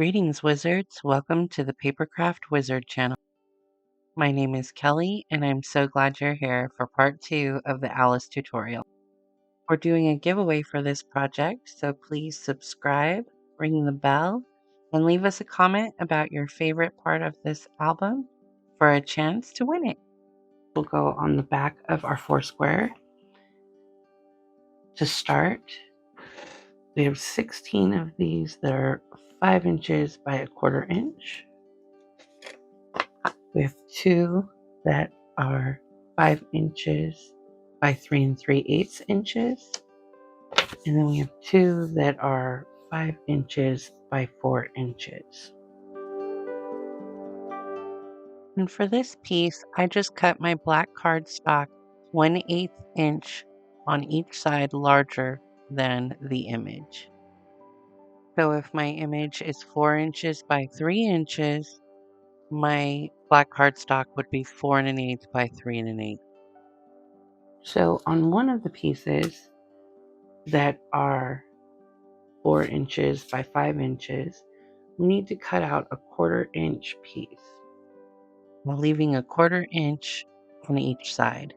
Greetings, wizards. Welcome to the Papercraft Wizard channel. My name is Kelly, and I'm so glad you're here for part 2 of the Alice tutorial. We're doing a giveaway for this project, so please subscribe, ring the bell, and leave us a comment about your favorite part of this album for a chance to win it. We'll go on the back of our 4-square. To start, we have 16 of these that are 5 inches by 1/4 inch. We have 2 that are 5 inches by 3 3/8 inches. And then we have 2 that are 5 inches by 4 inches. And for this piece, I just cut my black cardstock 1/8 inch on each side larger than the image. So if my image is 4 inches by 3 inches, my black cardstock would be 4 1/8 by 3 1/8. So on one of the pieces that are 4 inches by 5 inches, we need to cut out a 1/4 inch piece, while leaving a 1/4 inch on each side.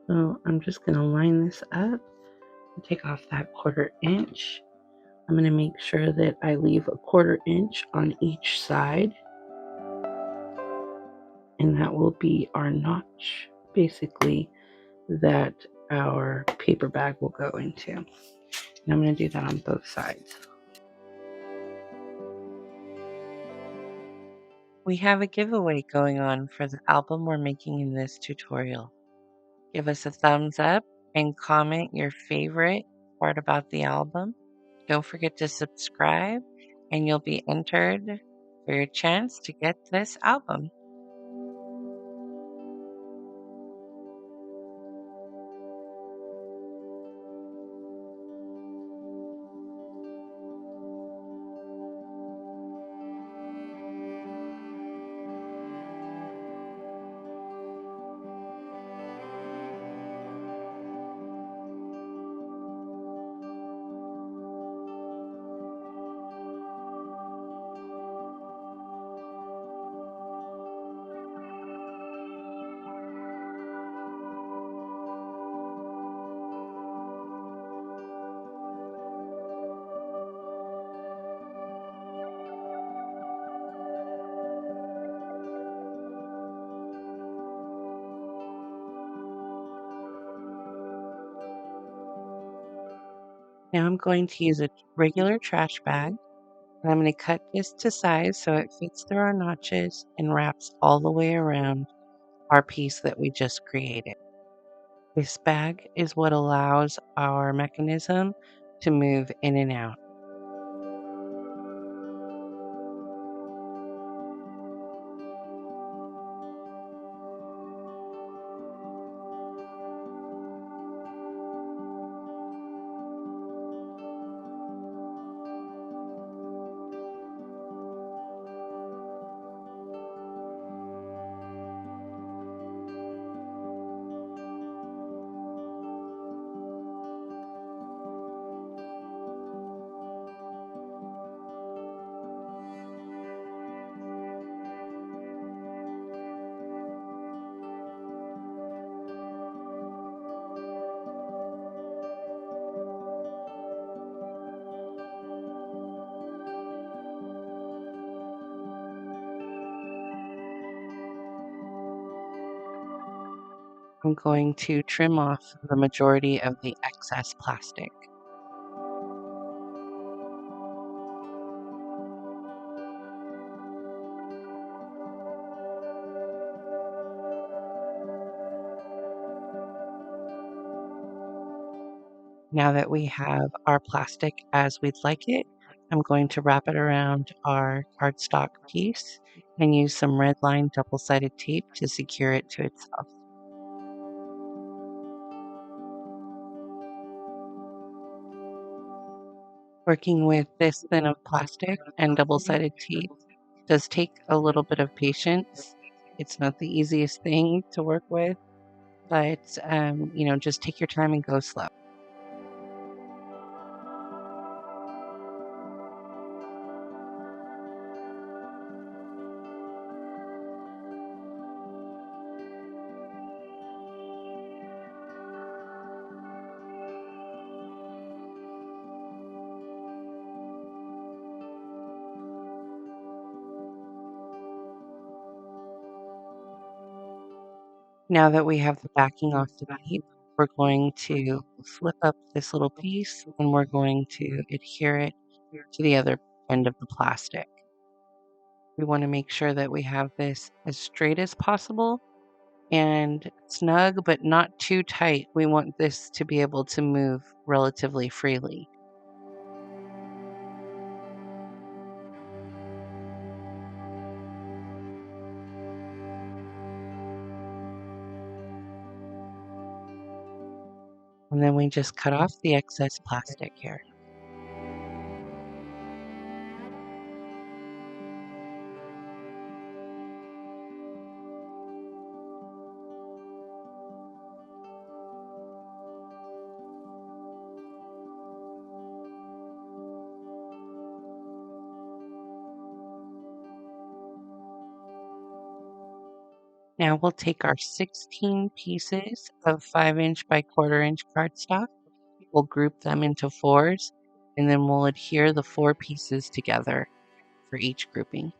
So I'm just going to line this up and take off that 1/4 inch. I'm going to make sure that I leave a 1/4 inch on each side, and that will be our notch, basically, that our paper bag will go into. And I'm going to do that on both sides. We have a giveaway going on for the album we're making in this tutorial. Give us a thumbs up and comment your favorite part about the album. Don't forget to subscribe and you'll be entered for your chance to get this album. Now I'm going to use a regular trash bag, and I'm going to cut this to size so it fits through our notches and wraps all the way around our piece that we just created. This bag is what allows our mechanism to move in and out. I'm going to trim off the majority of the excess plastic. Now that we have our plastic as we'd like it, I'm going to wrap it around our cardstock piece and use some red line double-sided tape to secure it to itself. Working with this thin of plastic and double-sided tape does take a little bit of patience. It's not the easiest thing to work with, but just take your time and go slow. Now that we have the backing off the tape, we're going to flip up this little piece and we're going to adhere it to the other end of the plastic. We want to make sure that we have this as straight as possible and snug, but not too tight. We want this to be able to move relatively freely. And then we just cut off the excess plastic here. Now we'll take our 16 pieces of 5" by 1/4" cardstock. We'll group them into fours, and then we'll adhere the 4 pieces together for each grouping.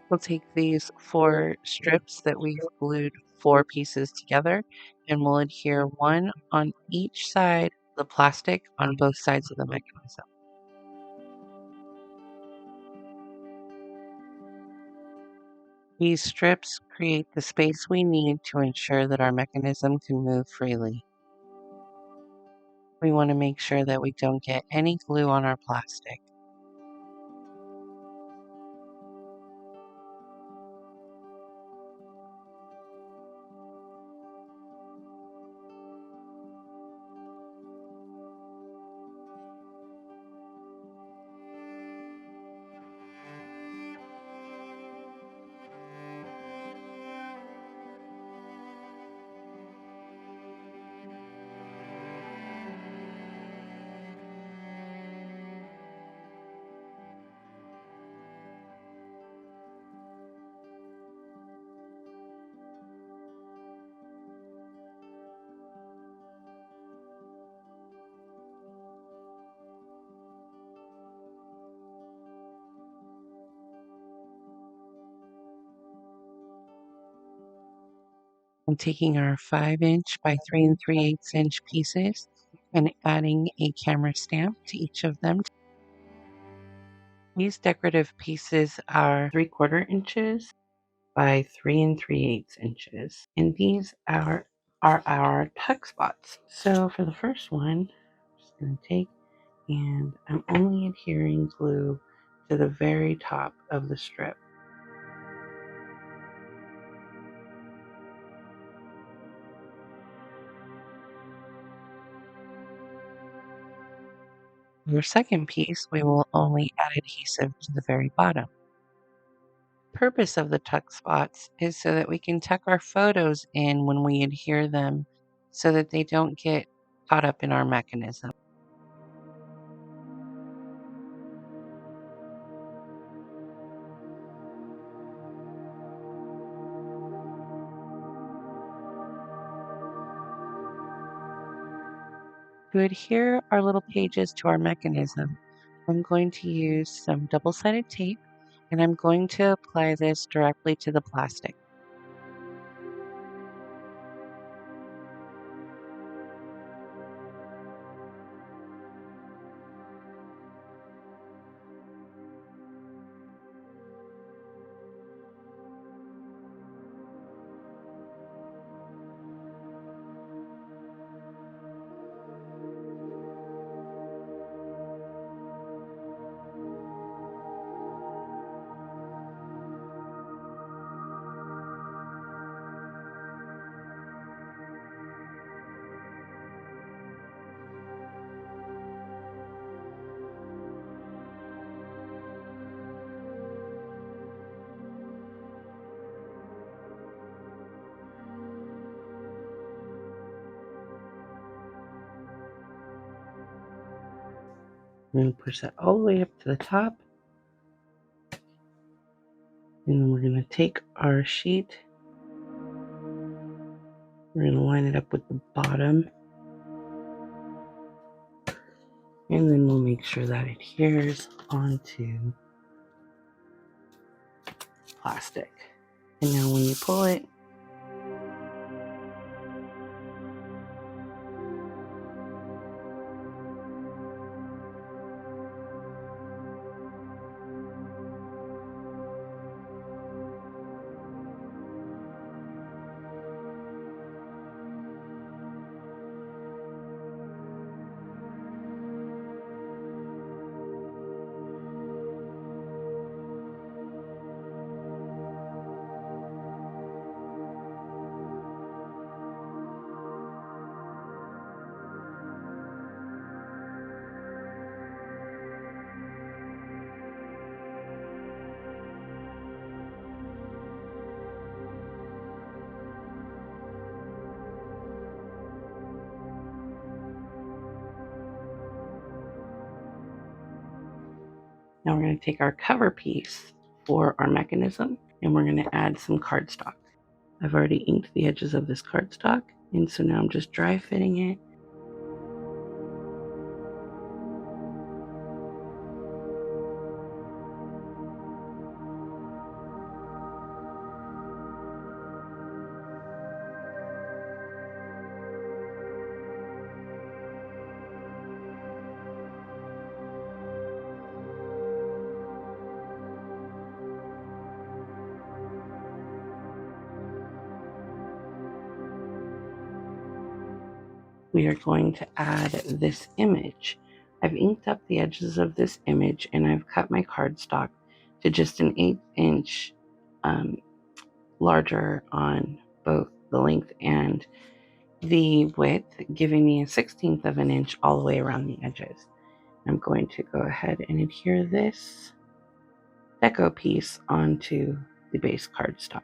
We'll take these 4 strips that we've glued 4 pieces together, and we'll adhere one on each side of the plastic on both sides of the mechanism. These strips create the space we need to ensure that our mechanism can move freely. We want to make sure that we don't get any glue on our plastic. I'm taking our 5" by 3 3/8" pieces and adding a camera stamp to each of them. These decorative pieces are 3/4" by 3 3/8", and these are our tuck spots. So for the first one, I'm just going to take and I'm only adhering glue to the very top of the strip. Your second piece, we will only add adhesive to the very bottom. The purpose of the tuck spots is so that we can tuck our photos in when we adhere them so that they don't get caught up in our mechanism. To adhere our little pages to our mechanism, I'm going to use some double-sided tape and I'm going to apply this directly to the plastic. We're going to push that all the way up to the top. And then we're going to take our sheet. We're going to line it up with the bottom. And then we'll make sure that it adheres onto plastic. And now when you pull it, now we're going to take our cover piece for our mechanism and we're going to add some cardstock. I've already inked the edges of this cardstock, and so now I'm just dry fitting it. We are going to add this image. I've inked up the edges of this image and I've cut my cardstock to just an 1/8 inch larger on both the length and the width, giving me a 1/16 of an inch all the way around the edges. I'm going to go ahead and adhere this deco piece onto the base cardstock.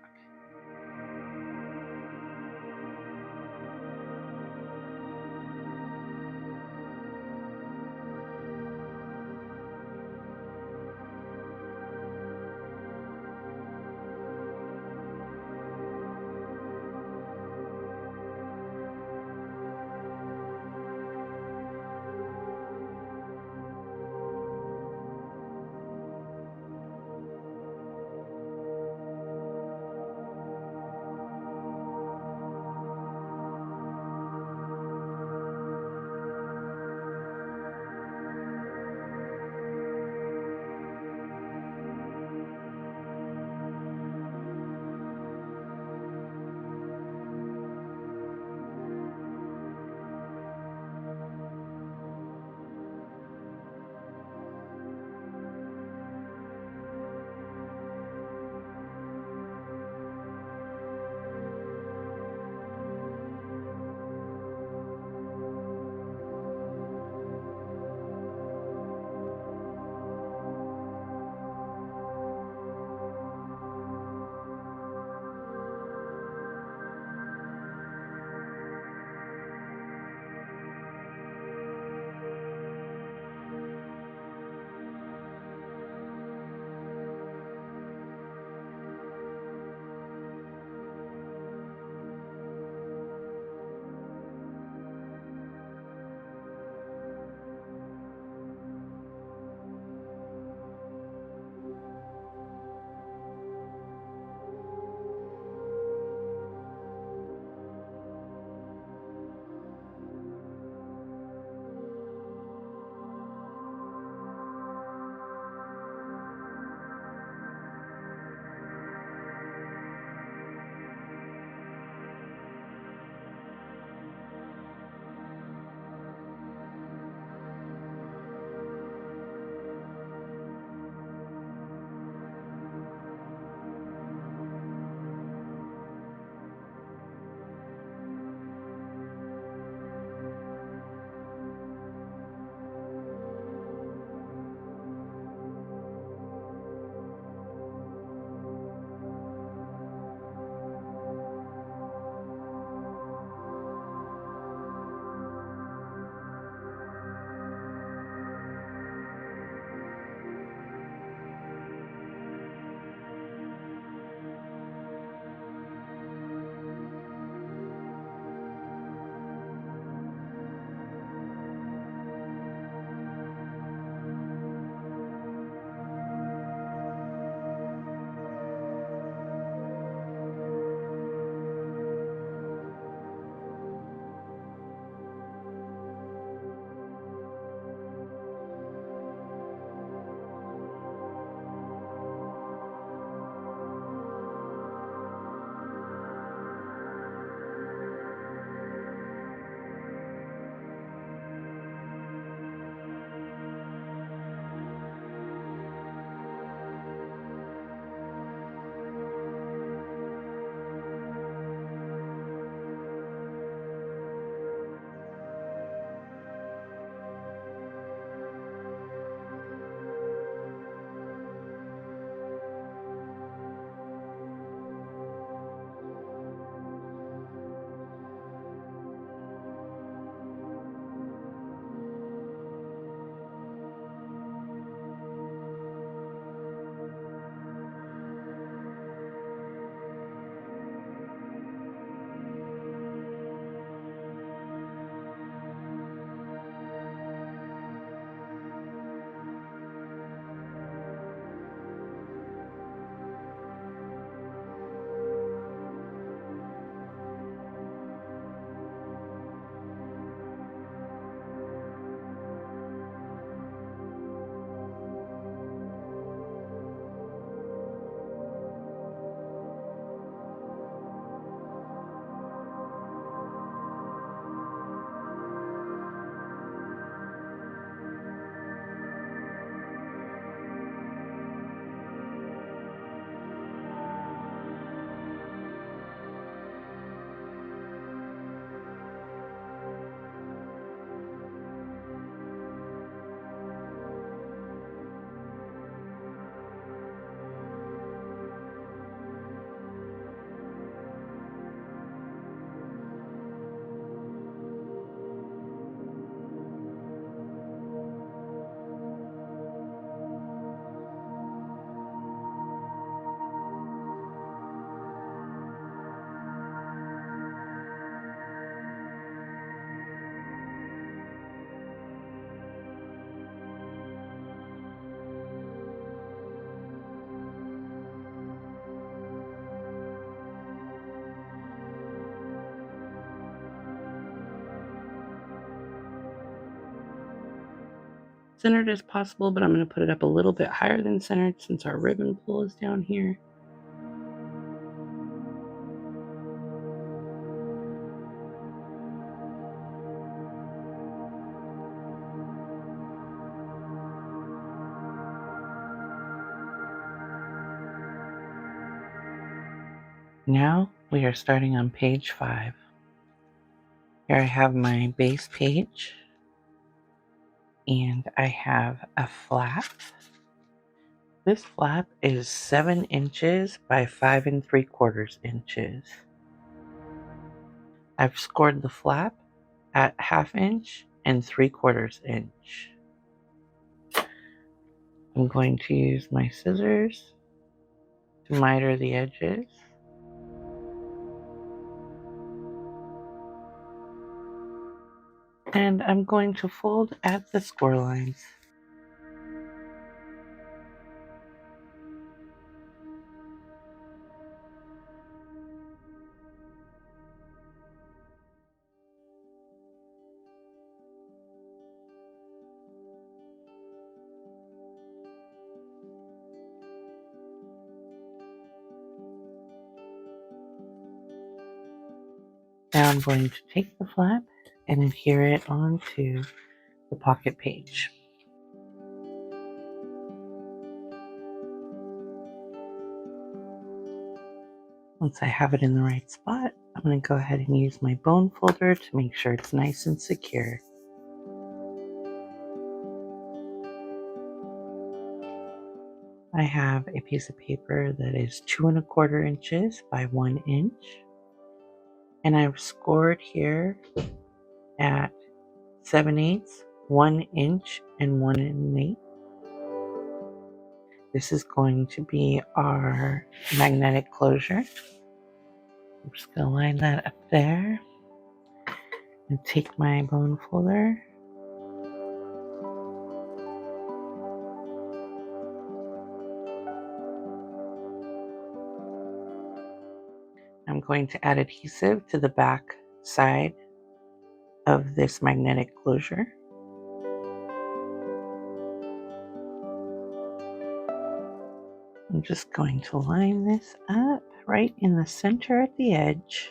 centered as possible, but I'm going to put it up a little bit higher than centered since our ribbon pull is down here. Now we are starting on page 5. Here I have my base page, and I have a flap. This flap is 7 inches by 5 3/4 inches. I've scored the flap at 1/2 inch and 3/4 inch. I'm going to use my scissors to miter the edges. And I'm going to fold at the score lines. Now I'm going to take the flap and adhere it onto the pocket page. Once I have it in the right spot, I'm going to go ahead and use my bone folder to make sure it's nice and secure. I have a piece of paper that is 2 1/4 inches by 1 inch, and I've scored here at 7/8, 1 inch, and 1 1/8. This is going to be our magnetic closure. I'm just going to line that up there and take my bone folder. I'm going to add adhesive to the back side of this magnetic closure. I'm just going to line this up right in the center at the edge.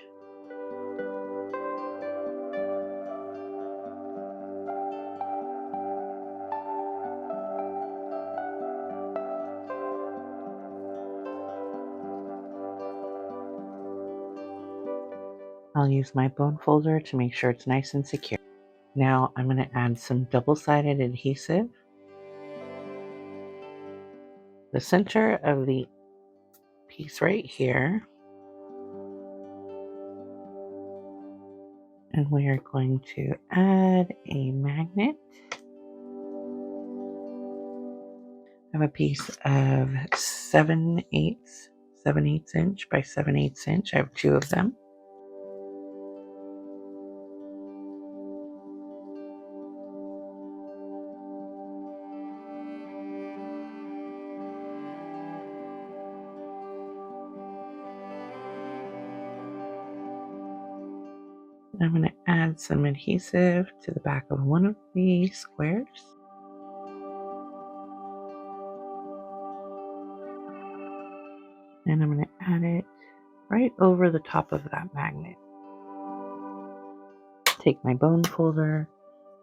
I'll use my bone folder to make sure it's nice and secure. Now I'm going to add some double-sided adhesive. The center of the piece right here. And we are going to add a magnet. I have a piece of 7/8 inch by 7/8 inch. I have 2 of them. I'm going to add some adhesive to the back of one of the squares. And I'm going to add it right over the top of that magnet. Take my bone folder,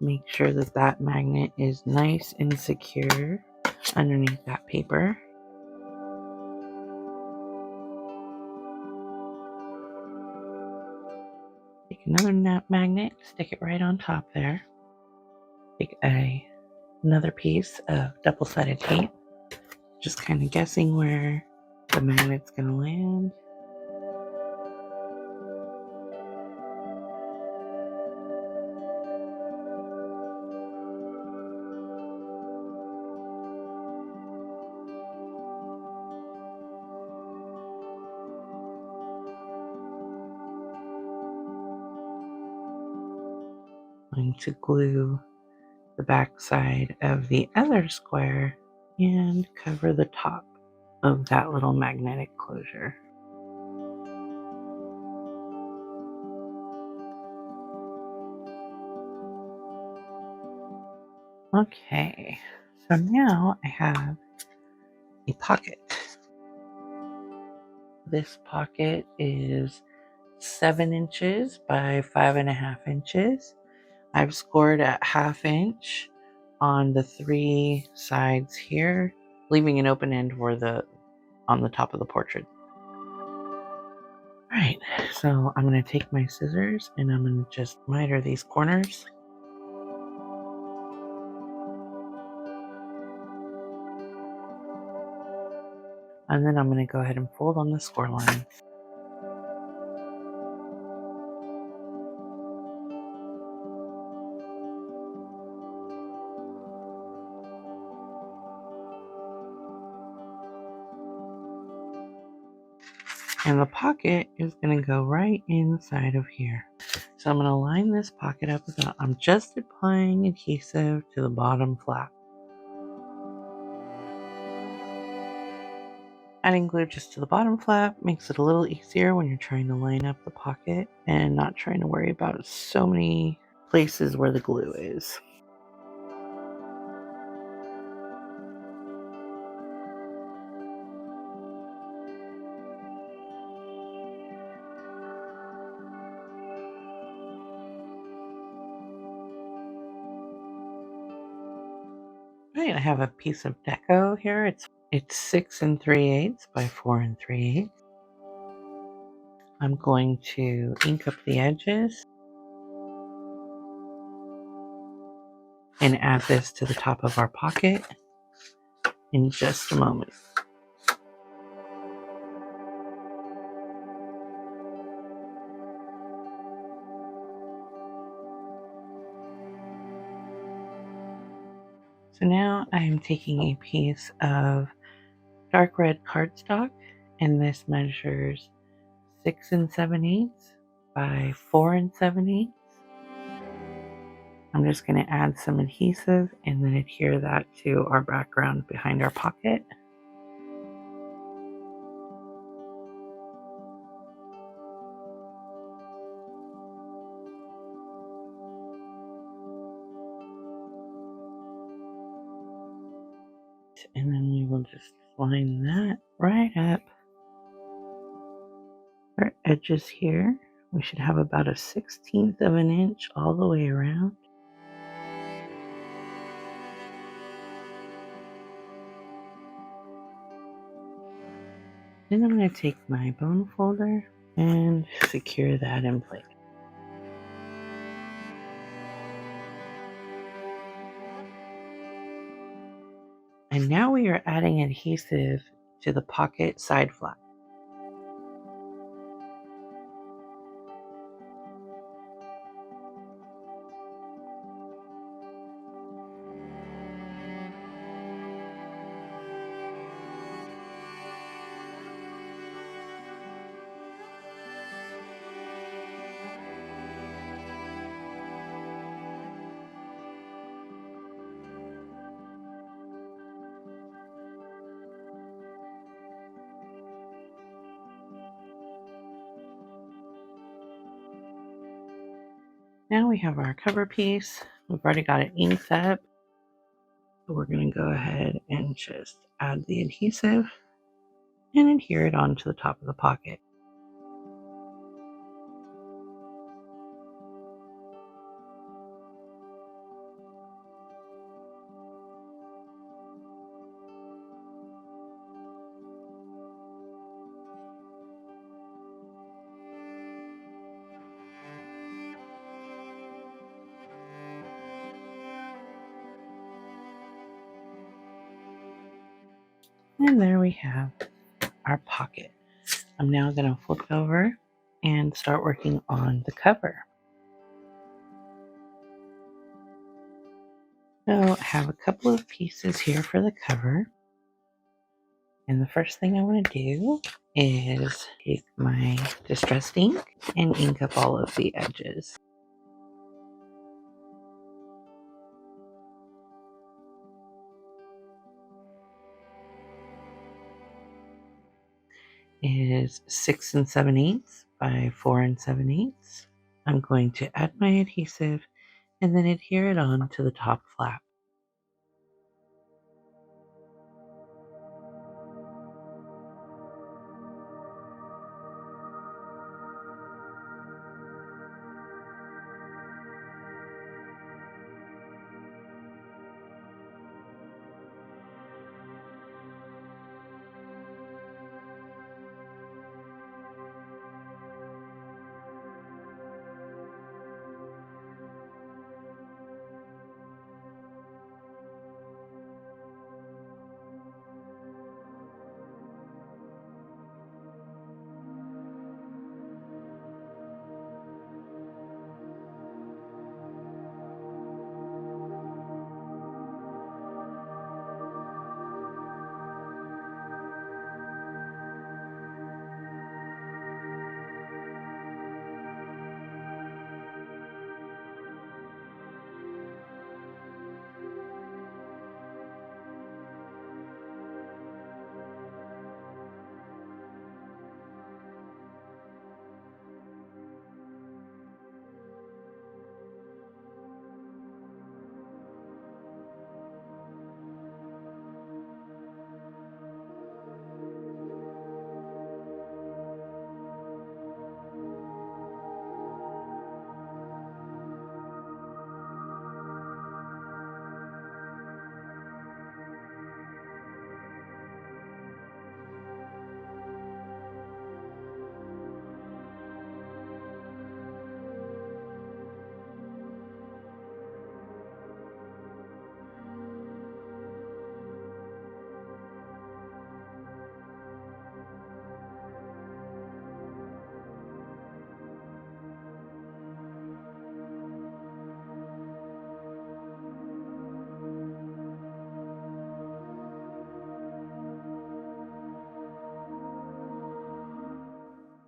make sure that that magnet is nice and secure underneath that paper. Take another magnet, stick it right on top there. Take another piece of double-sided tape, just kind of guessing where the magnet's going to land. I'm going to glue the back side of the other square and cover the top of that little magnetic closure. Okay, so now I have a pocket. This pocket is 7 inches by 5.5 inches. I've scored at 1/2 inch on the 3 sides here, leaving an open end for on the top of the portrait. Alright, so I'm going to take my scissors and I'm going to just miter these corners. And then I'm going to go ahead and fold on the score line. And the pocket is going to go right inside of here. So I'm going to line this pocket up with I'm just applying adhesive to the bottom flap. Adding glue just to the bottom flap makes it a little easier when you're trying to line up the pocket and not trying to worry about so many places where the glue is. Right, I have a piece of deco here. It's 6 3/8 by 4 3/8. I'm going to ink up the edges and add this to the top of our pocket in just a moment. So now I am taking a piece of dark red cardstock, and this measures 6 7/8 by 4 7/8. I'm just going to add some adhesive and then adhere that to our background behind our pocket. And then we will just line that right up. Our edges here, we should have about a 1/16 of an inch all the way around. Then I'm going to take my bone folder and secure that in place. And now we are adding adhesive to the pocket side flap. Now we have our cover piece. We've already got it inked up. So we're going to go ahead and just add the adhesive and adhere it onto the top of the pocket. And there we have our pocket. I'm now going to flip over and start working on the cover. So I have a couple of pieces here for the cover. And the first thing I want to do is take my distressed ink and ink up all of the edges. It is 6 7/8 by 4 7/8. I'm going to add my adhesive and then adhere it on to the top flap.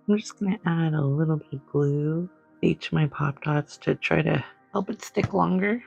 I'm just going to add a little bit of glue to each of my Pop Dots to try to help it stick longer.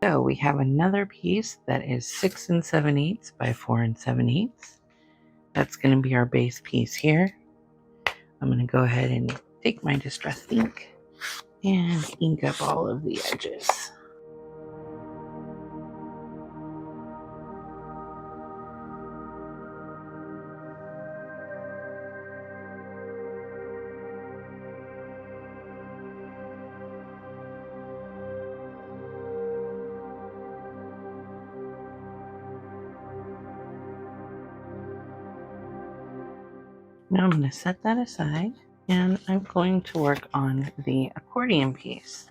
So we have another piece that is 6 7/8 by 4 7/8. That's going to be our base piece here. I'm going to go ahead and take my Distress ink and ink up all of the edges. Now I'm going to set that aside and I'm going to work on the accordion piece.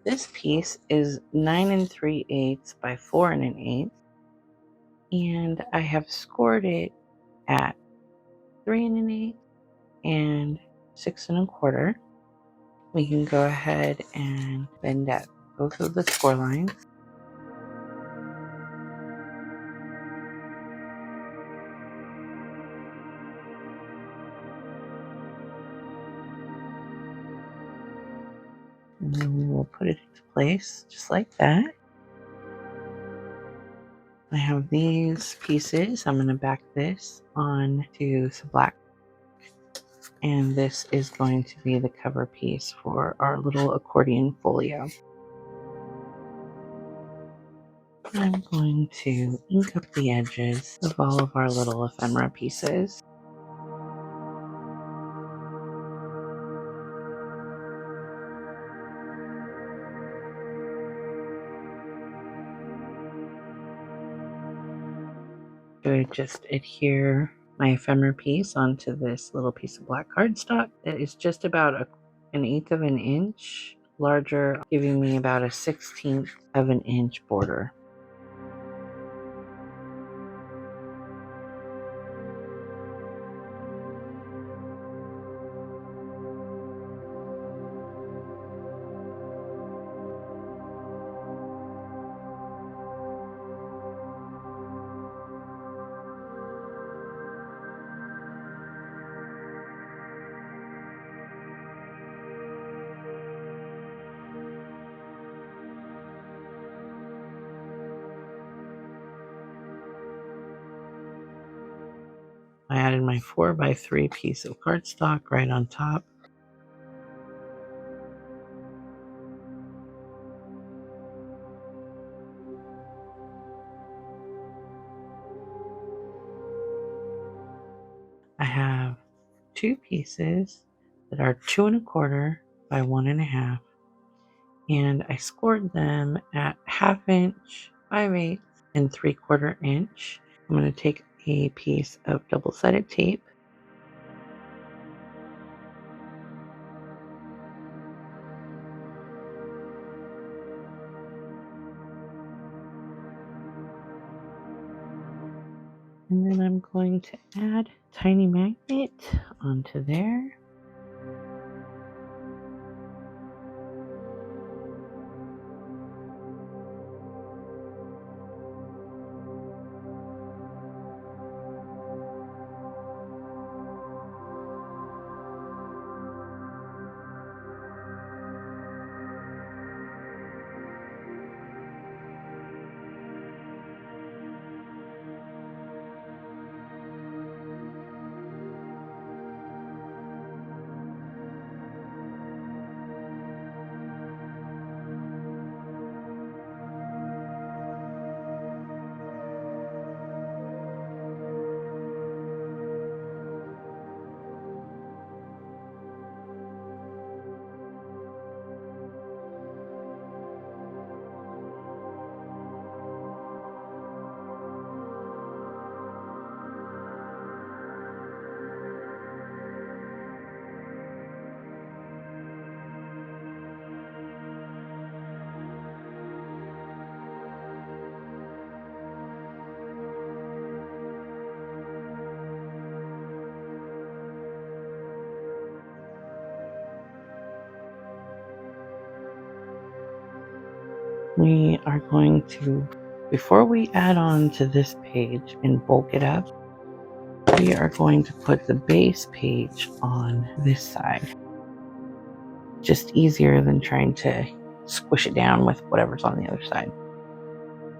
This piece is 9 3/8 by 4 1/8, and I have scored it at 3 1/8 and 6 1/4. We can go ahead and bend at both of the score lines. And then we will put it into place just like that. I have these pieces. I'm going to back this onto some black. And this is going to be the cover piece for our little accordion folio. I'm going to ink up the edges of all of our little ephemera pieces. I just adhere my ephemera piece onto this little piece of black cardstock that is just about 1/8 of an inch larger, giving me about a 1/16 of an inch border. I added my 4x3 piece of cardstock right on top. I have two pieces that are 2 1/4 by 1 1/2, and I scored them at 1/2 inch, 5/8, and 3/4 inch. I'm going to take a piece of double-sided tape and then I'm going to add a tiny magnet onto there. we are going to, before we add on to this page and bulk it up, we are going to put the base page on this side. Just easier than trying to squish it down with whatever's on the other side.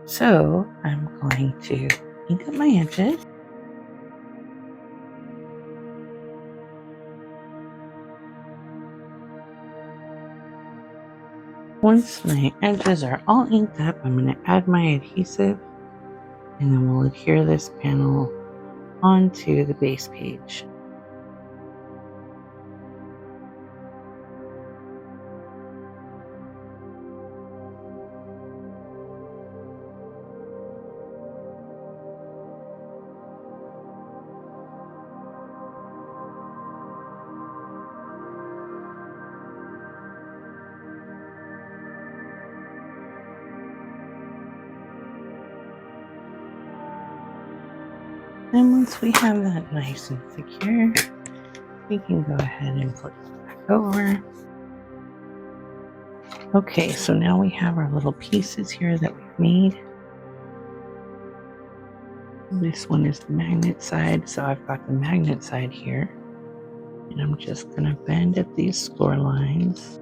So I'm going to ink up my edges. Once my edges are all inked up, I'm going to add my adhesive, and then we'll adhere this panel onto the base page. And once we have that nice and secure, we can go ahead and flip it back over. Okay, so now we have our little pieces here that we've made. This one is the magnet side, so I've got the magnet side here. And I'm just going to bend at these score lines.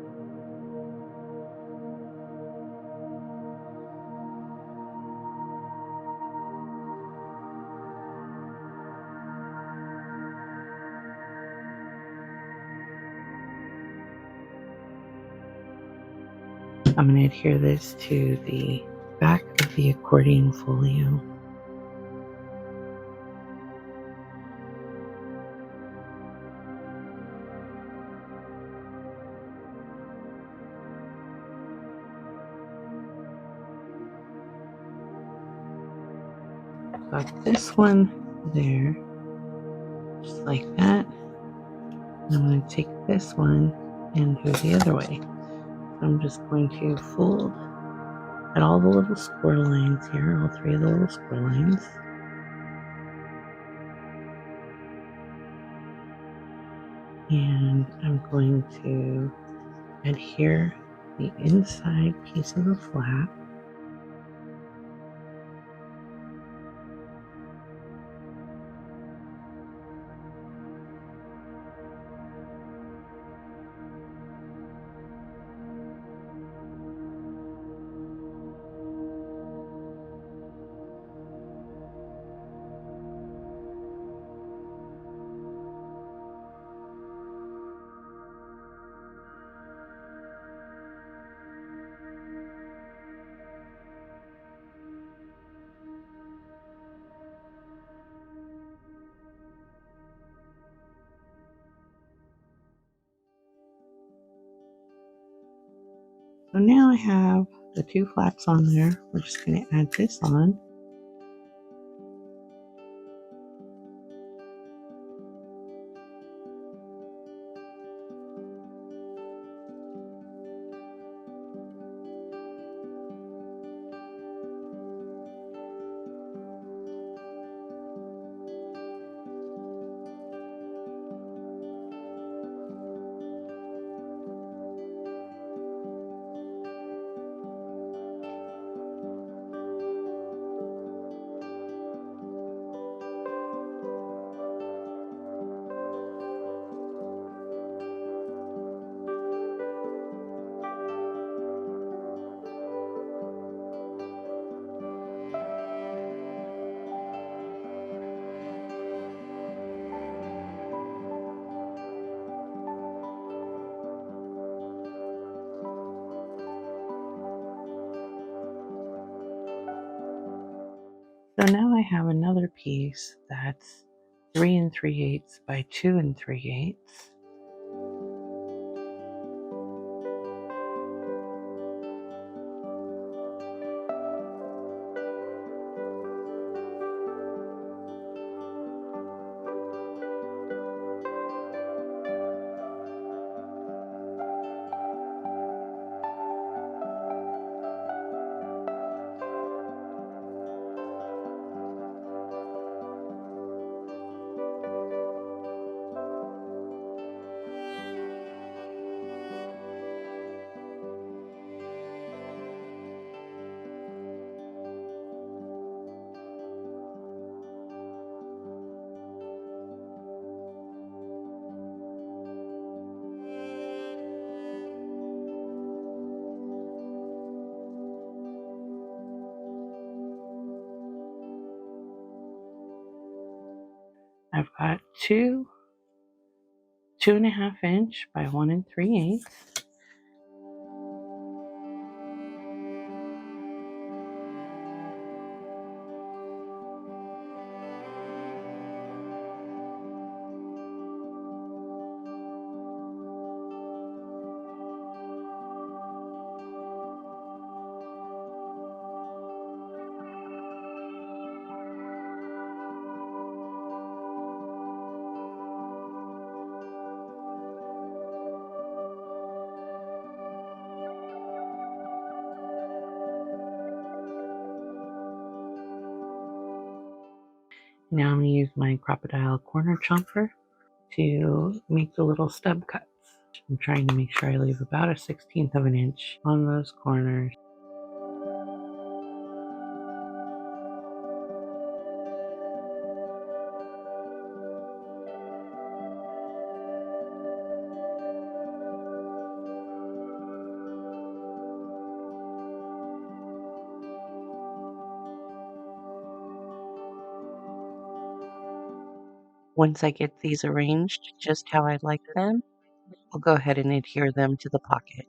I'm going to adhere this to the back of the accordion folio. Got this one there, just like that. And I'm going to take this one and go the other way. So I'm just going to fold at all the little score lines here, all three of the little score lines. And I'm going to adhere the inside piece of the flap. So now I have the two flaps on there. We're just going to add this on. So now I have another piece that's 3 3/8 by 2 3/8. I've got 2.5 inch by 1 3/8. Now I'm going to use my crocodile corner chomper to make the little stub cuts. I'm trying to make sure I leave about 1/16 of an inch on those corners. Once I get these arranged just how I like them, I'll go ahead and adhere them to the pocket.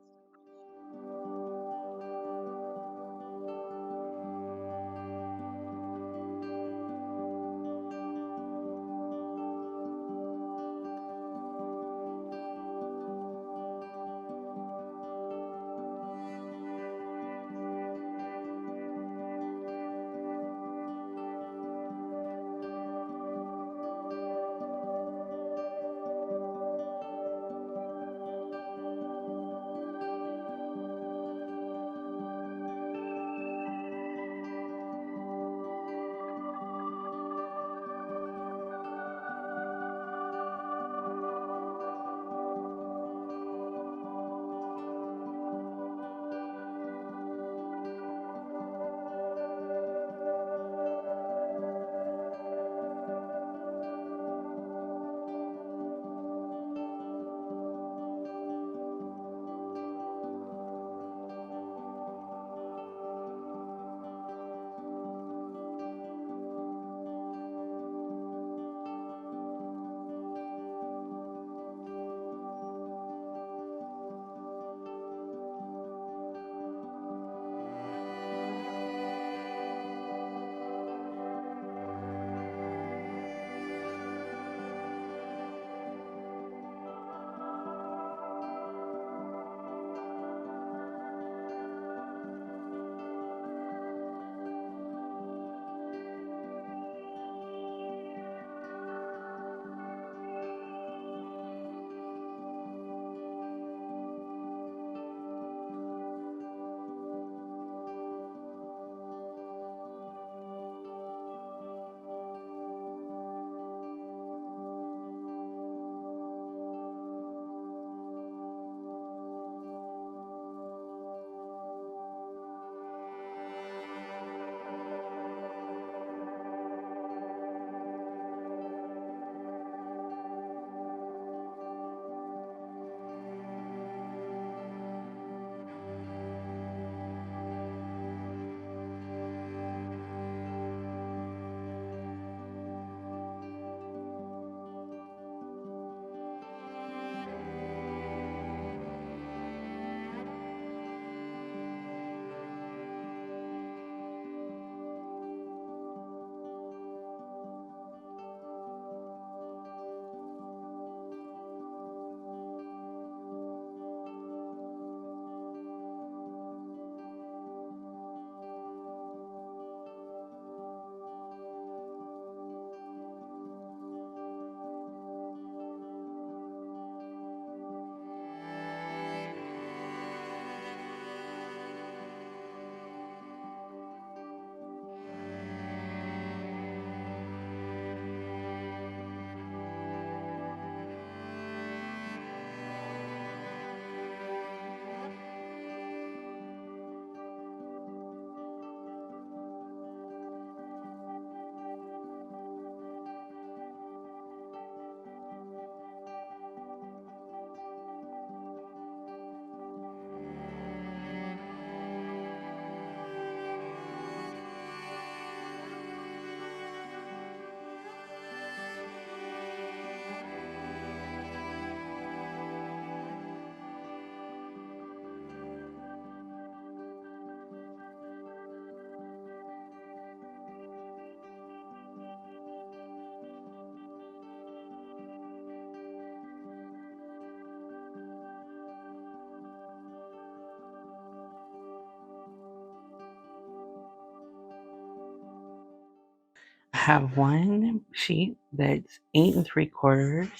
have one sheet that's 8 3/4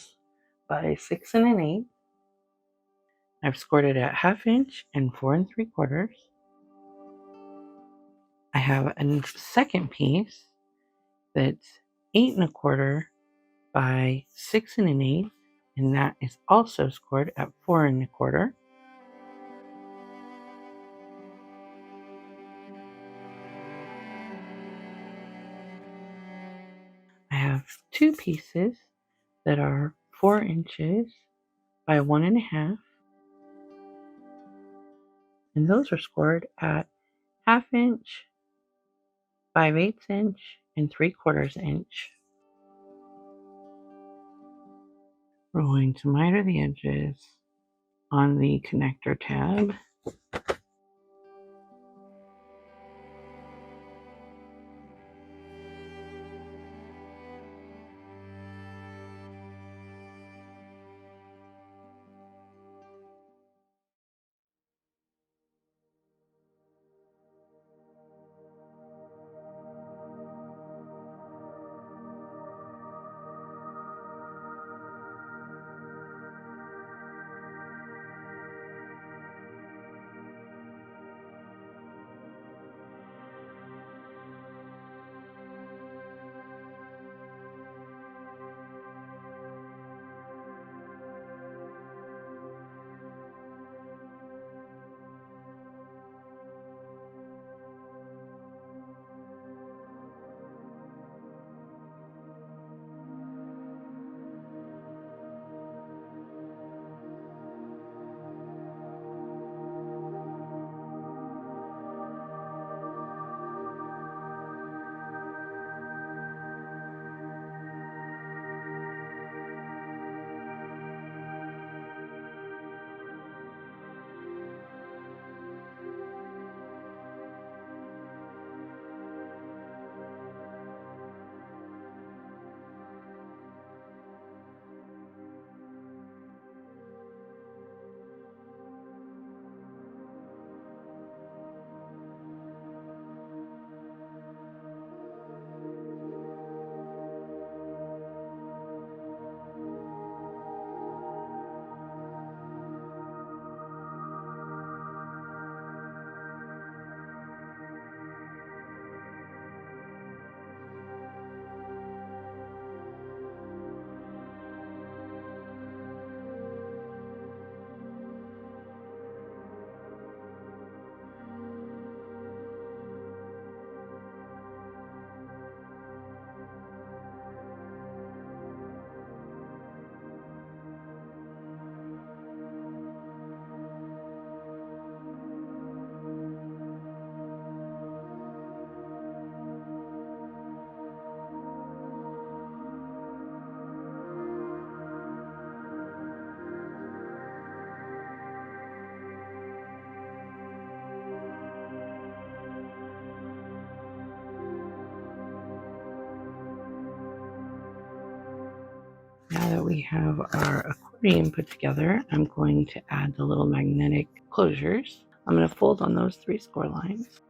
by 6 1/8. I've scored it at 1/2 inch and 4 3/4. I have a second piece that's 8 1/4 by 6 1/8, and that is also scored at 4 1/4. I have two pieces that are 4 inches by 1 1/2, and those are scored at 1/2 inch, 5/8 inch, and 3/4 inch. We're going to miter the edges on the connector tab. Now that we have our accordion put together, I'm going to add the little magnetic closures. I'm going to fold on those 3 score lines.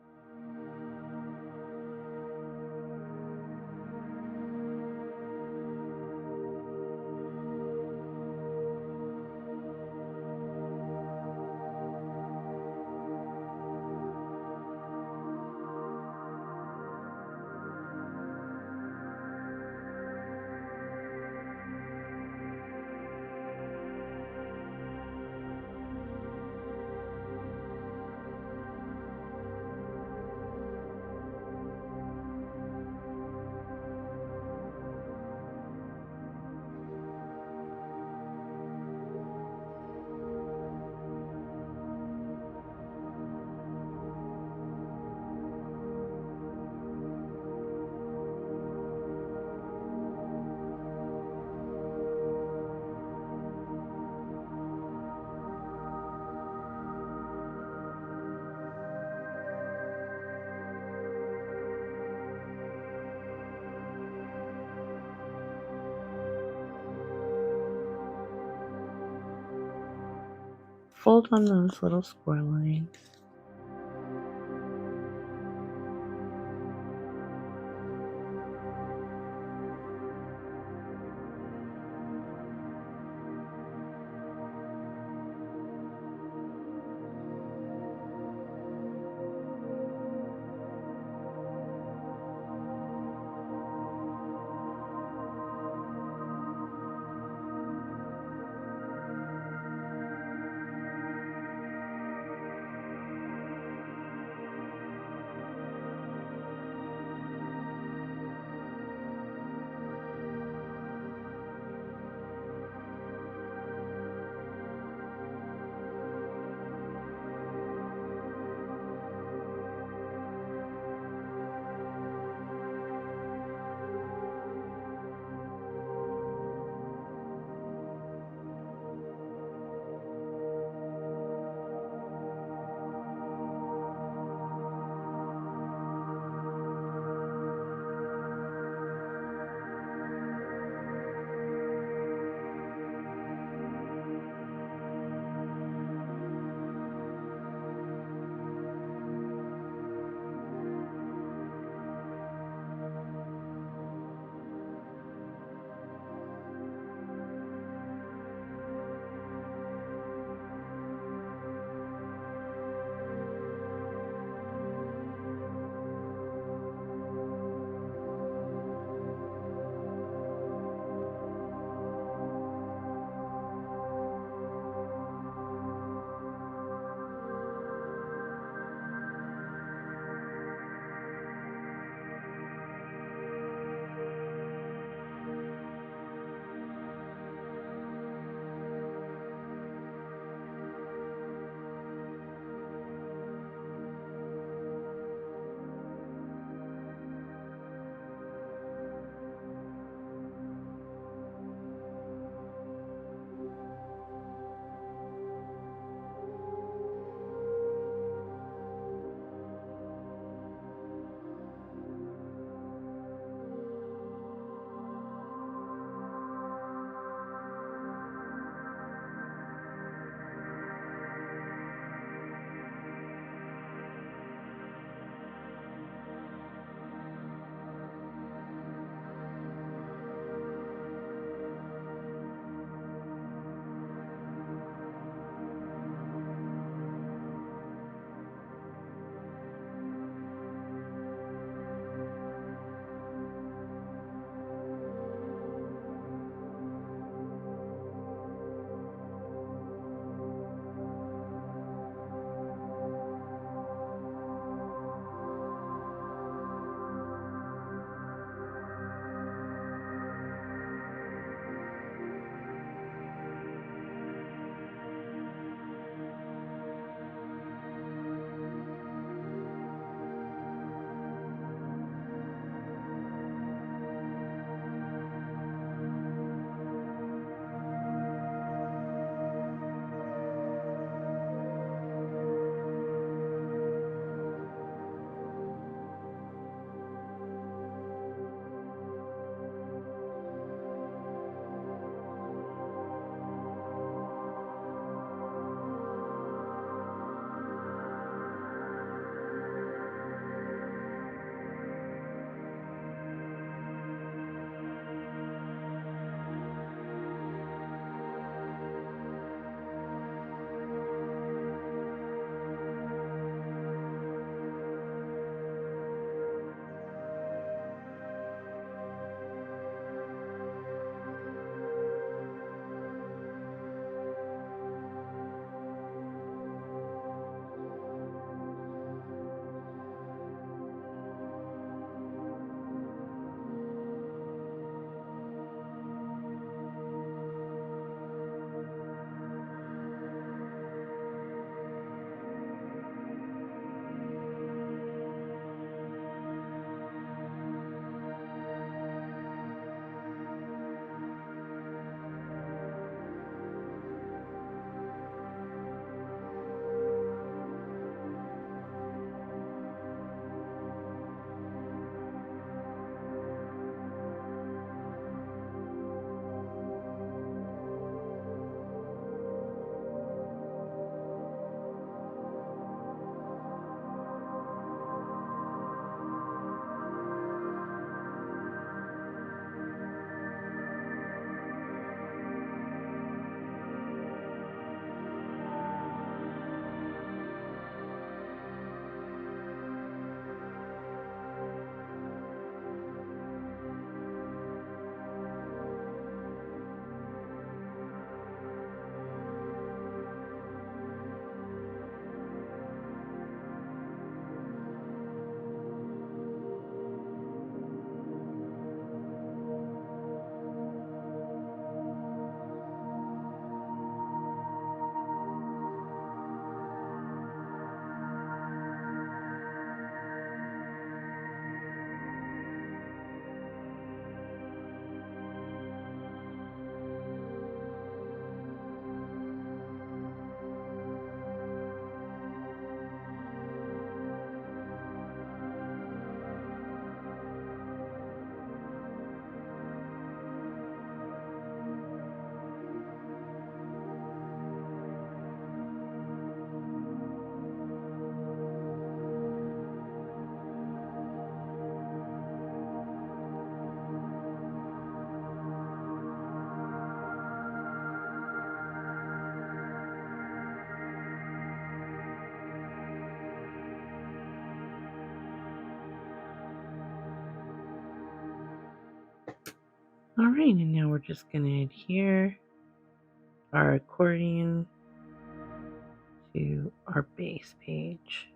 Fold on those little score lines. All right, and now we're just going to adhere our accordion to our base page.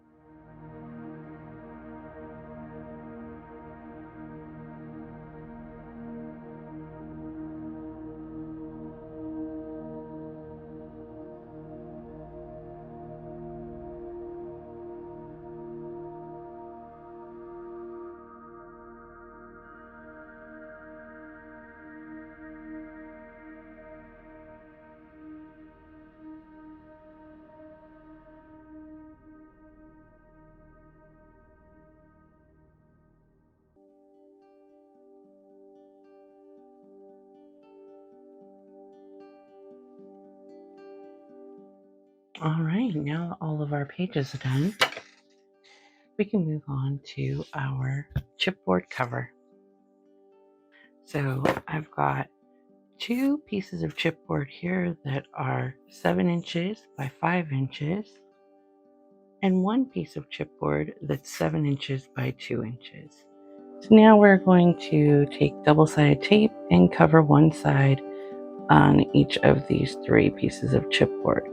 All right, now that all of our pages are done, we can move on to our chipboard cover. So I've got 2 pieces of chipboard here that are 7 inches by 5 inches, and 1 piece of chipboard that's 7 inches by 2 inches. So now we're going to take double-sided tape and cover one side on each of these 3 pieces of chipboard.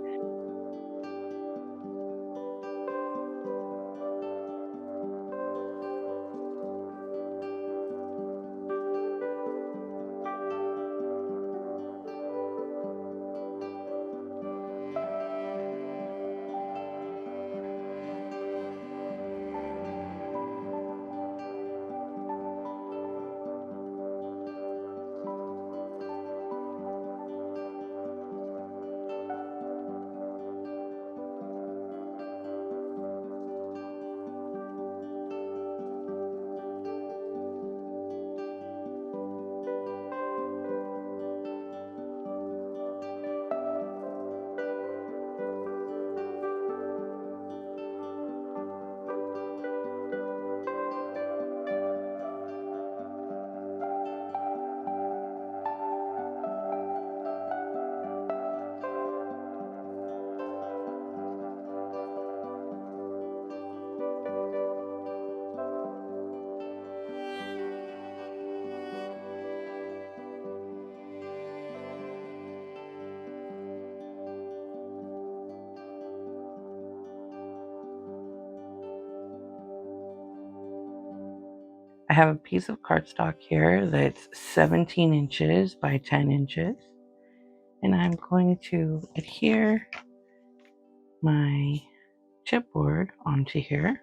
I have a piece of cardstock here that's 17 inches by 10 inches, and I'm going to adhere my chipboard onto here.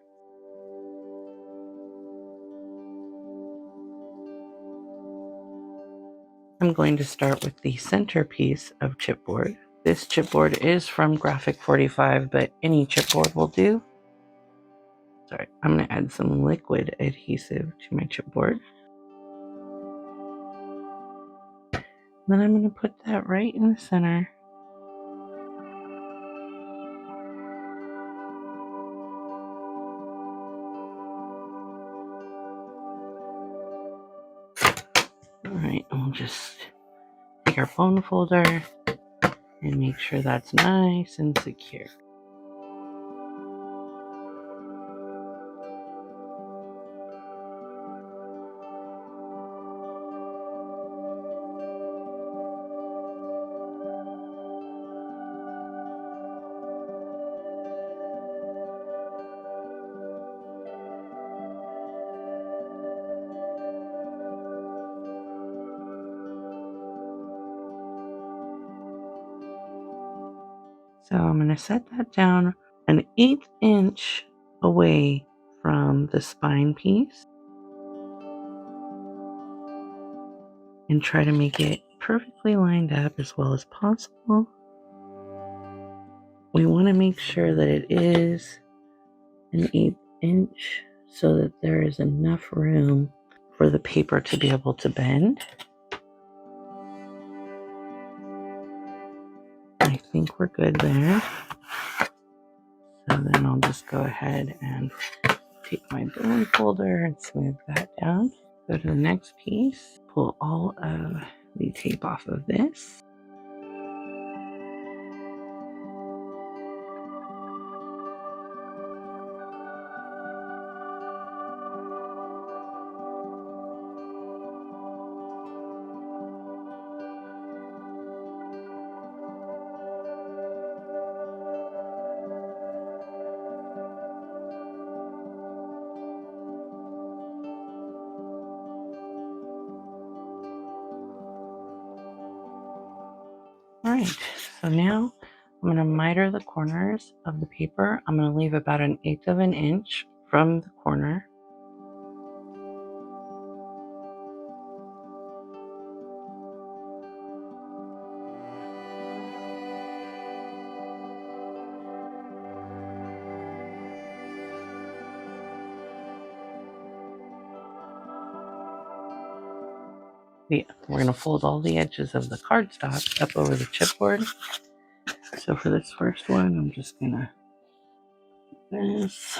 I'm going to start with the center piece of chipboard. This chipboard is from Graphic 45, but any chipboard will do. Sorry, I'm going to add some liquid adhesive to my chipboard. Then I'm going to put that right in the center. Alright, and we'll just take our bone folder and make sure that's nice and secure. So I'm going to set that down an 1/8 inch away from the spine piece and try to make it perfectly lined up as well as possible. We want to make sure that it is an 1/8 inch so that there is enough room for the paper to be able to bend. I think we're good there. So then I'll just go ahead and take my bone folder and smooth that down. Go to the next piece, pull all of the tape off of this. Alright, so now I'm going to miter the corners of the paper. I'm going to leave about 1/8 of an inch from the corner. We're going to fold all the edges of the cardstock up over the chipboard. So for this first one, I'm just going to this.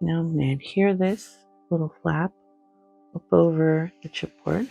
Now I'm going to adhere this little flap up over the chipboard.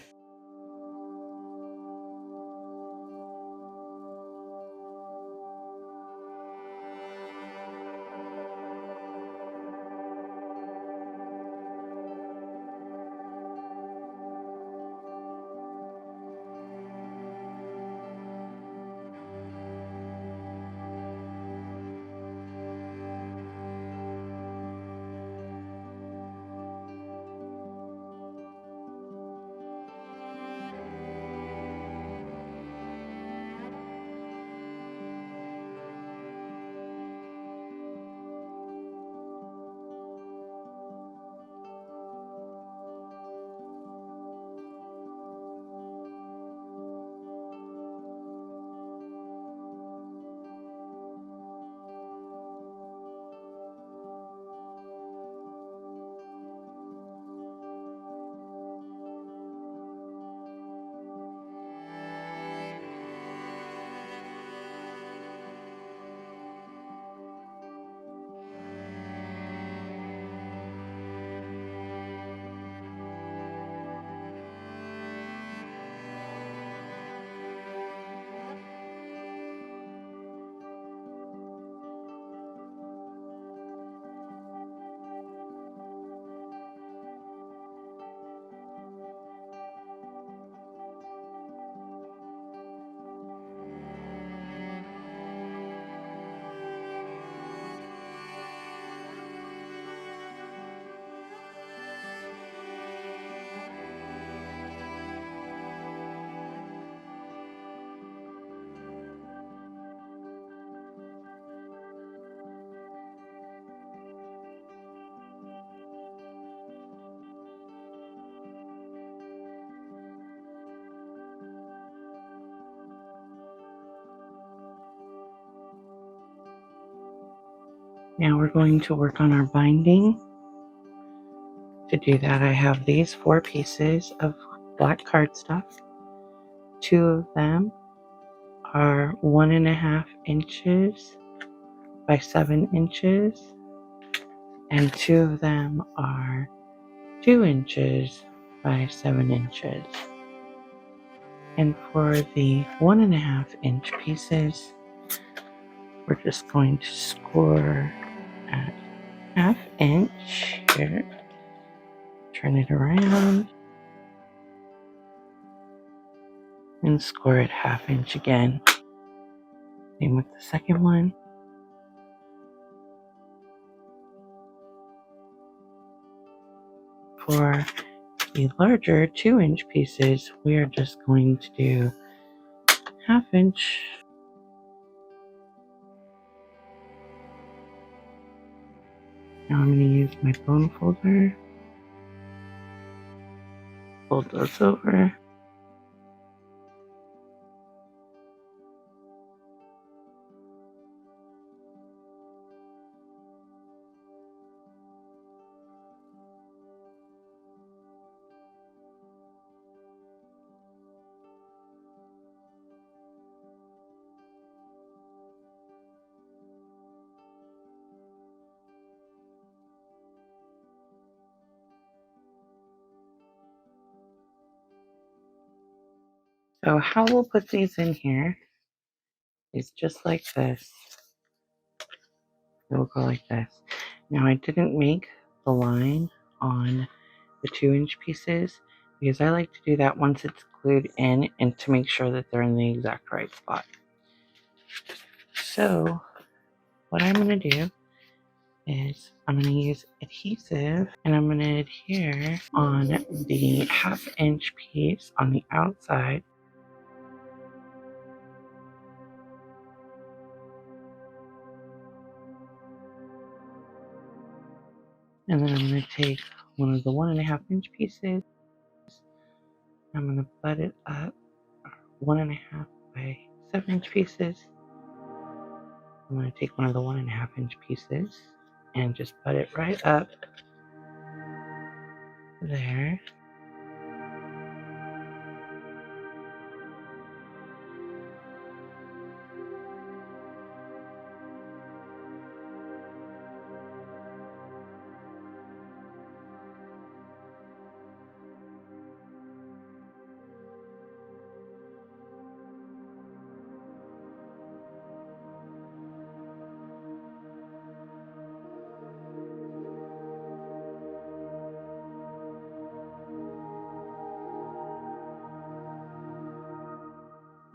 Now we're going to work on our binding. To do that, I have these 4 pieces of black cardstock. 2 of them are 1.5 inches by 7 inches, and 2 of them are 2 inches by 7 inches. And for the 1.5 inch pieces, we're just going to score at 1/2 inch here. Turn it around and score it 1/2 inch again. Same with the second one. For the larger 2 inch pieces, we are just going to do 1/2 inch. Now I'm going to use my bone folder. Fold those over. So how we'll put these in here is just like this. It will go like this. Now I didn't make the line on the 2 inch pieces because I like to do that once it's glued in and to make sure that they're in the exact right spot. So what I'm going to do is I'm going to use adhesive and I'm going to adhere on the 1/2 inch piece on the outside. And then I'm going to take one of the 1.5 inch pieces. I'm going to butt it up 1.5 by 7 inch pieces. I'm going to take one of the 1.5 inch pieces and just butt it right up there.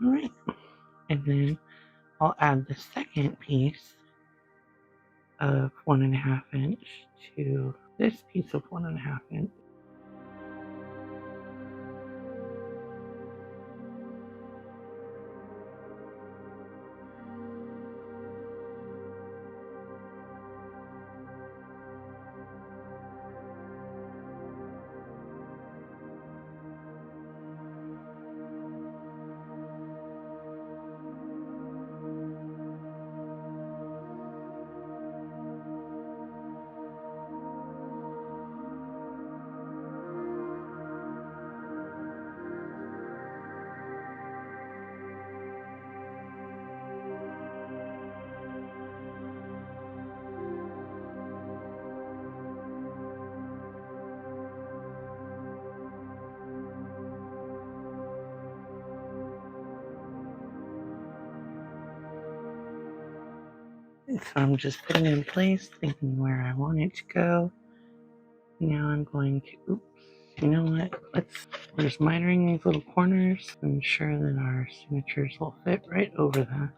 Alright, and then I'll add the second piece of 1.5 inch to this piece of 1.5 inch. So I'm just putting it in place, thinking where I want it to go. Now I'm going to, oops, you know what? We're just mitering these little corners to ensure that our signatures will fit right over them.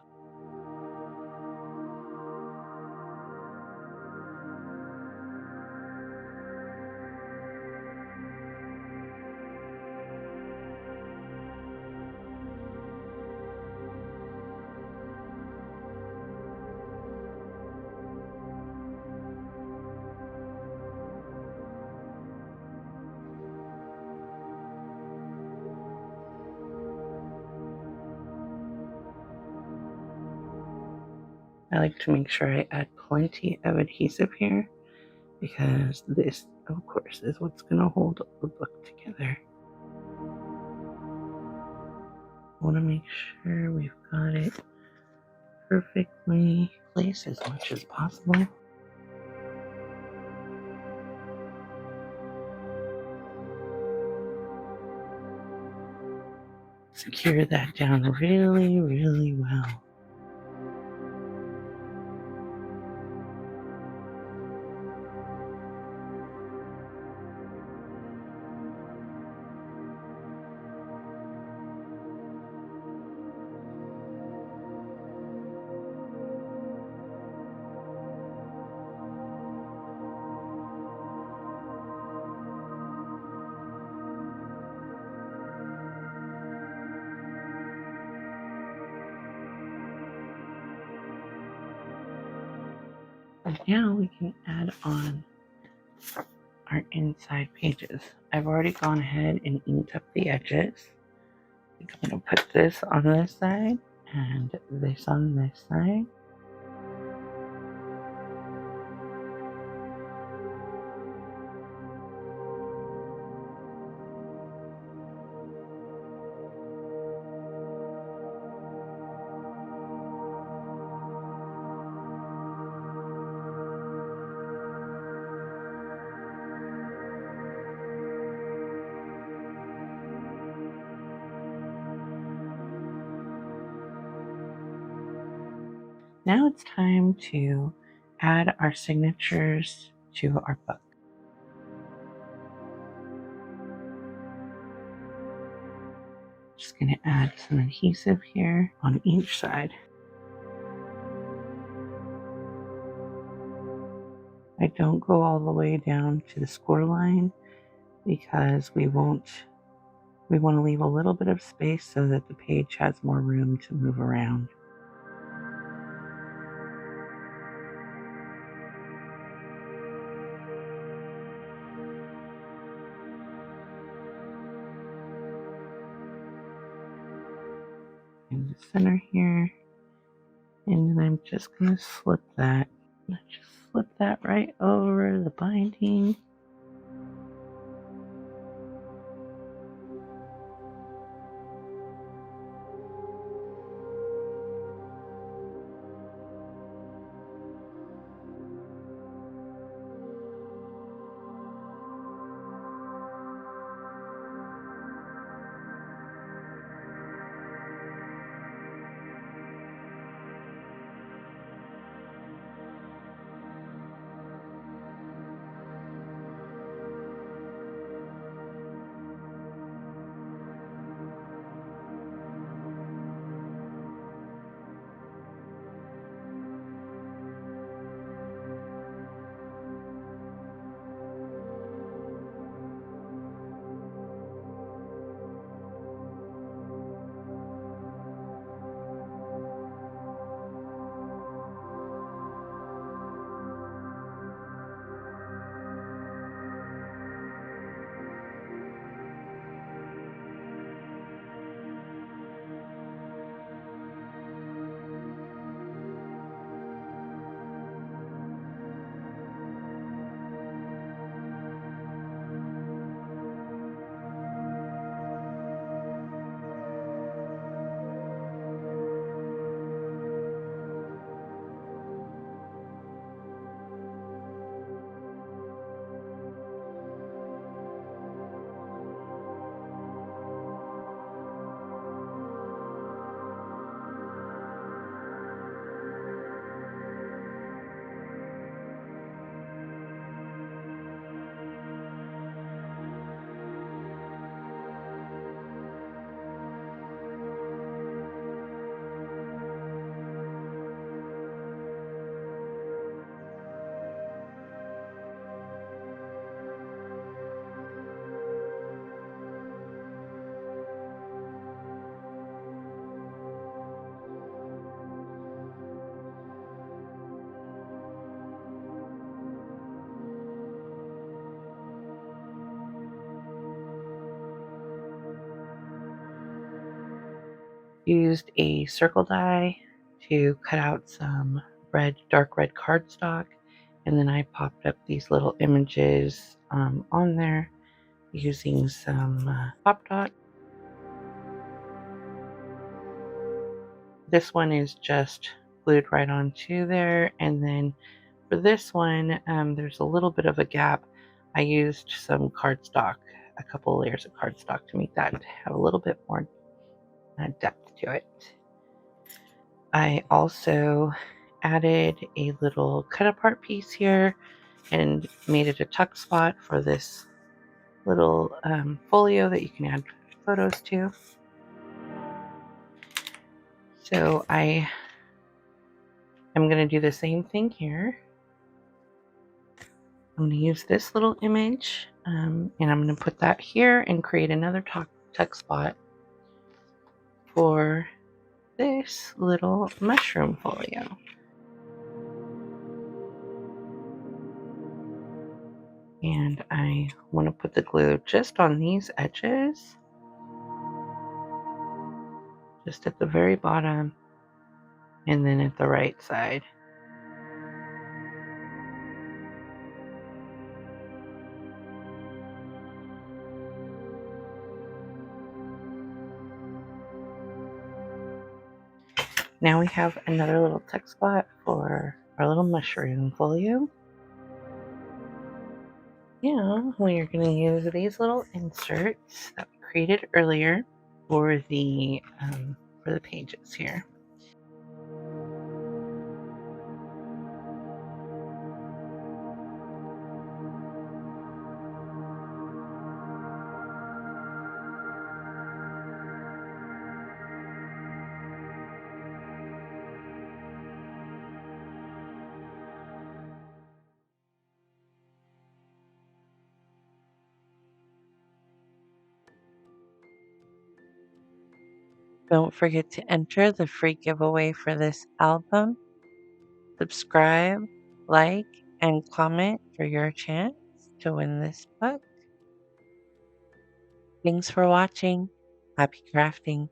I like to make sure I add plenty of adhesive here because this, of course, is what's going to hold the book together. I want to make sure we've got it perfectly placed as much as possible. Secure that down really, really well. And now we can add on our inside pages. I've already gone ahead and inked up the edges. I'm going to put this on this side and this on this side. Now it's time to add our signatures to our book. Just going to add some adhesive here on each side. I don't go all the way down to the score line because we want to leave a little bit of space so that the page has more room to move around. In the center here, and then I'm just going to slip that. Just slip that right over the binding. Used a circle die to cut out some dark red cardstock, and then I popped up these little images on there using some Pop Dot. This one is just glued right onto there, and then for this one, there's a little bit of a gap. I used some cardstock, a couple layers of cardstock to make that have a little bit more depth to it. I also added a little cut apart piece here and made it a tuck spot for this little folio that you can add photos to. So I am going to do the same thing here. I'm going to use this little image and I'm going to put that here and create another tuck spot for this little mushroom folio. And I want to put the glue just on these edges, just at the very bottom, and then at the right side. Now we have another little tuck spot for our little mushroom folio. Yeah, we are going to use these little inserts that we created earlier for the pages here. Don't forget to enter the free giveaway for this album. Subscribe, like, and comment for your chance to win this book. Thanks for watching. Happy crafting.